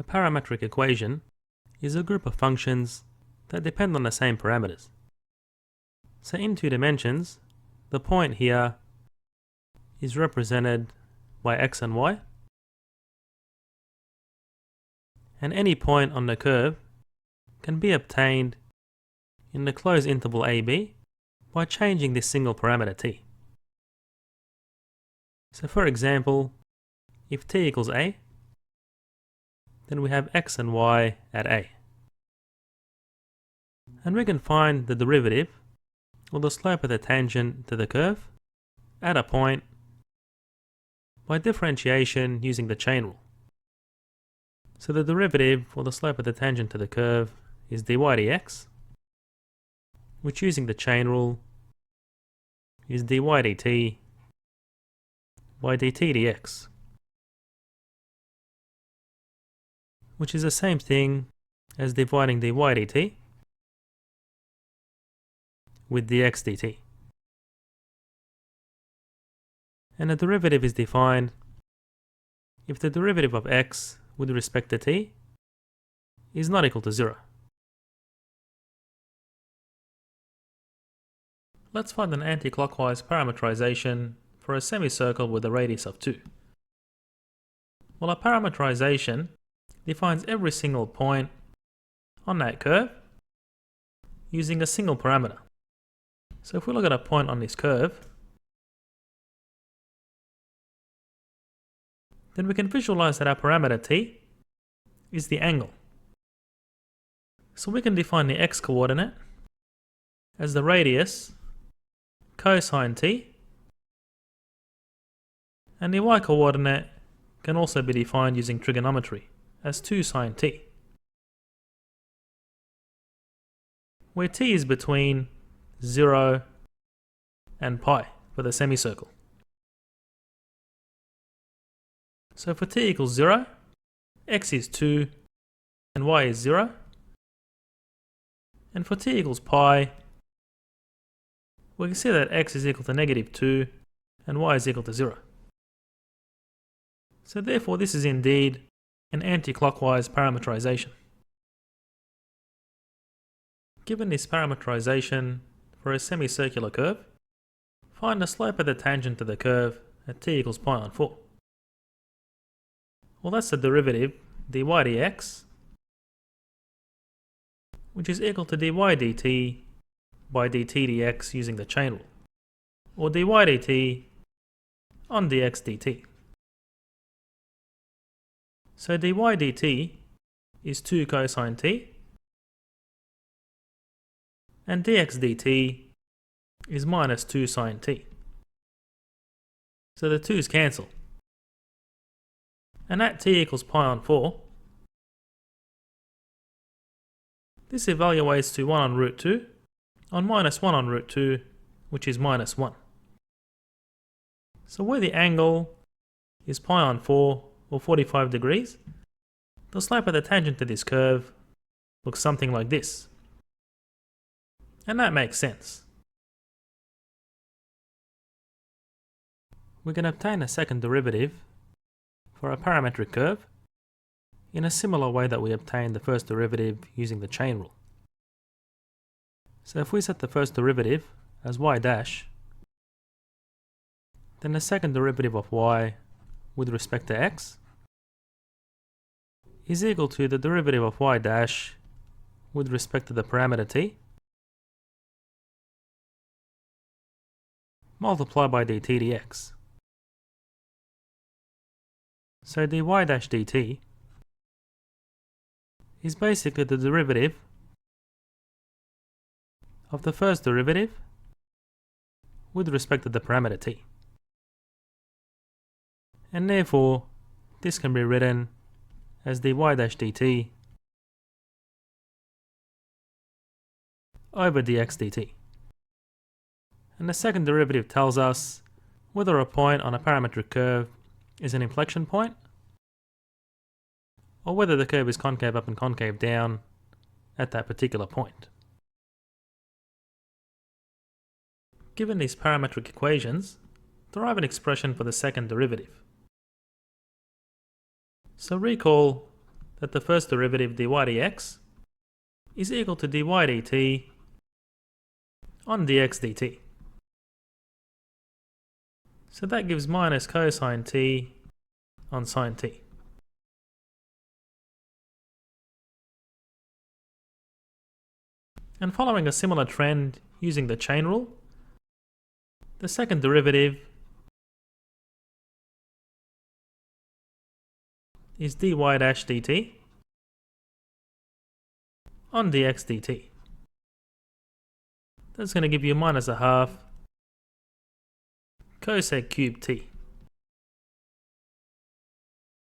A parametric equation is a group of functions that depend on the same parameters. So in two dimensions, the point here is represented by x and y, and any point on the curve can be obtained in the closed interval AB by changing this single parameter t. So for example, if t equals a, then we have x and y at a. And we can find the derivative, or the slope of the tangent to the curve, at a point by differentiation using the chain rule. So the derivative, or the slope of the tangent to the curve, is dy dx, which using the chain rule is dy dt by dt dx, which is the same thing as dividing dy dt with dx dt. And the derivative is defined if the derivative of x with respect to t is not equal to 0. Let's find an anti-clockwise parametrization for a semicircle with a radius of 2. Well, a parametrization defines every single point on that curve using a single parameter. So if we look at a point on this curve, then we can visualize that our parameter t is the angle. So we can define the x-coordinate as the radius cosine t, and the y-coordinate can also be defined using trigonometry as 2 sine t, where t is between 0 and pi for the semicircle. So for t equals 0, x is 2 and y is 0. And for t equals pi, we can see that x is equal to negative 2 and y is equal to 0. So therefore this is indeed an anti-clockwise parametrization. Given this parametrization for a semicircular curve, find the slope of the tangent to the curve at t equals pi on 4. Well, that's the derivative dy dx, which is equal to dy dt by dt dx using the chain rule, or dy dt on dx dt. So dy dt is 2 cosine t, and dx dt is minus 2 sine t. So the 2's cancel. And at t equals pi on 4, this evaluates to 1 on root 2 on minus 1 on root 2, which is minus 1. So where the angle is pi on 4, or 45 degrees, the slope of the tangent to this curve looks something like this. And that makes sense. We can obtain a second derivative for a parametric curve in a similar way that we obtained the first derivative using the chain rule. So if we set the first derivative as y dash, then the second derivative of y with respect to x is equal to the derivative of y dash with respect to the parameter t multiplied by dt dx. So dy dash dt is basically the derivative of the first derivative with respect to the parameter t. And therefore, this can be written as dy dash dt over dx dt. And the second derivative tells us whether a point on a parametric curve is an inflection point, or whether the curve is concave up and concave down at that particular point. Given these parametric equations, derive an expression for the second derivative. So recall that the first derivative dy dx is equal to dy dt on dx dt. So that gives minus cosine t on sine t. And following a similar trend using the chain rule, the second derivative is dy dash dt on dx dt. That's going to give you minus a half cosec cubed t.